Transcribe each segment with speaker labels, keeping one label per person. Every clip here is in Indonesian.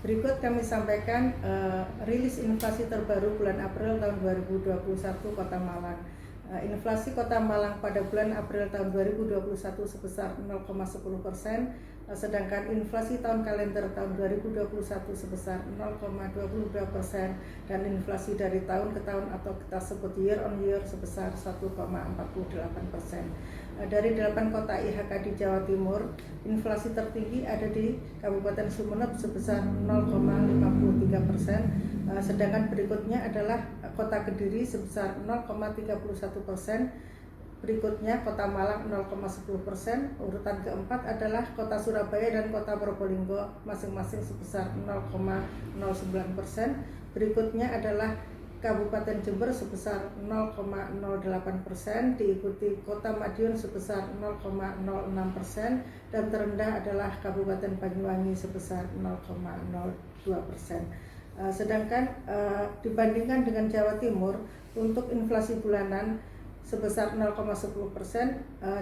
Speaker 1: Berikut kami sampaikan rilis inflasi terbaru bulan April tahun 2021 Kota Malang. Inflasi Kota Malang pada bulan April tahun 2021 sebesar 0,10%, sedangkan inflasi tahun kalender tahun 2021 sebesar 0,22% dan inflasi dari tahun ke tahun atau kita sebut year on year sebesar 1,48%. Dari 8 kota IHK di Jawa Timur, inflasi tertinggi ada di Kabupaten Sumeneb sebesar 0,53%, sedangkan berikutnya adalah Kota Kediri sebesar 0,31%, berikutnya Kota Malang 0,10%, urutan keempat adalah Kota Surabaya dan Kota Probolinggo masing-masing sebesar 0,09%, berikutnya adalah Kabupaten Jember sebesar 0,08%, diikuti Kota Madiun sebesar 0,06%, dan terendah adalah Kabupaten Banyuwangi sebesar 0,02%. Sedangkan dibandingkan dengan Jawa Timur, untuk inflasi bulanan sebesar 0,10%,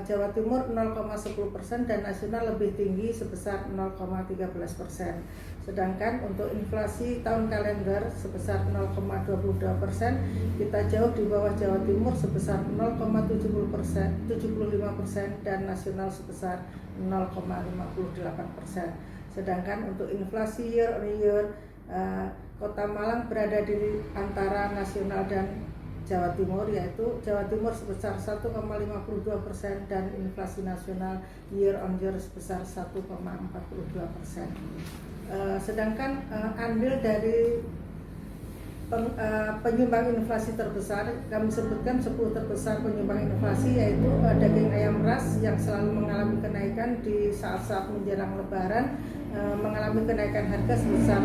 Speaker 1: Jawa Timur 0,10%, dan nasional lebih tinggi sebesar 0,13%. Sedangkan untuk inflasi tahun kalender sebesar 0,22%, kita jauh di bawah Jawa Timur sebesar 0,75% dan nasional sebesar 0,58%. Sedangkan untuk inflasi year on year, Kota Malang berada di antara nasional dan Jawa Timur, yaitu Jawa Timur sebesar 1,52% dan inflasi nasional year on year sebesar 1,42%. Sedangkan andil dari penyumbang inflasi terbesar, kami sebutkan 10 terbesar penyumbang inflasi, yaitu daging ayam ras yang selalu mengalami kenaikan di saat-saat menjelang Lebaran, mengalami kenaikan harga sebesar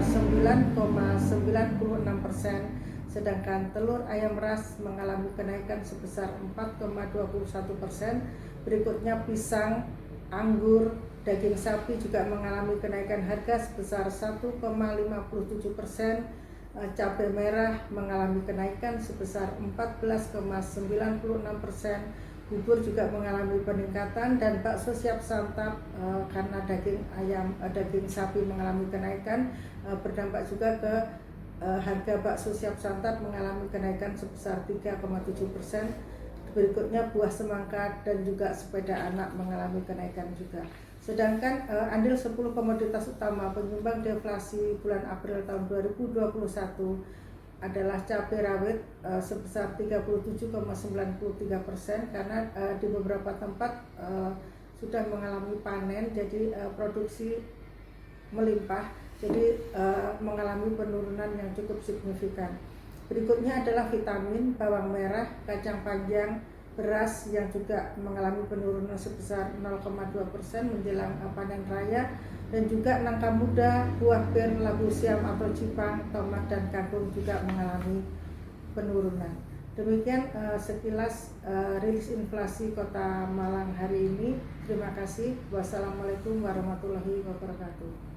Speaker 1: 9,96%. Sedangkan telur ayam ras mengalami kenaikan sebesar 4,21%. Berikutnya pisang, anggur, daging sapi juga mengalami kenaikan harga sebesar 1,57%. Cabai merah mengalami kenaikan sebesar 14,96%. Bubur juga mengalami peningkatan, dan bakso siap santap karena daging sapi mengalami kenaikan, berdampak juga ke harga bakso siap santap mengalami kenaikan sebesar 3,7%. Berikutnya buah semangka dan juga sepeda anak mengalami kenaikan juga. Sedangkan andil 10 komoditas utama penyumbang deflasi bulan April tahun 2021 adalah cabai rawit sebesar 37,93%, karena di beberapa tempat sudah mengalami panen, jadi produksi melimpah, jadi mengalami penurunan yang cukup signifikan. Berikutnya adalah vitamin, bawang merah, kacang panjang, beras yang juga mengalami penurunan sebesar 0,2% menjelang panen raya, dan juga nangka muda, buah bir, labu siam atau cipang, tomat, dan kangkung juga mengalami penurunan. Demikian sekilas rilis inflasi Kota Malang hari ini. Terima kasih. Wassalamualaikum warahmatullahi wabarakatuh.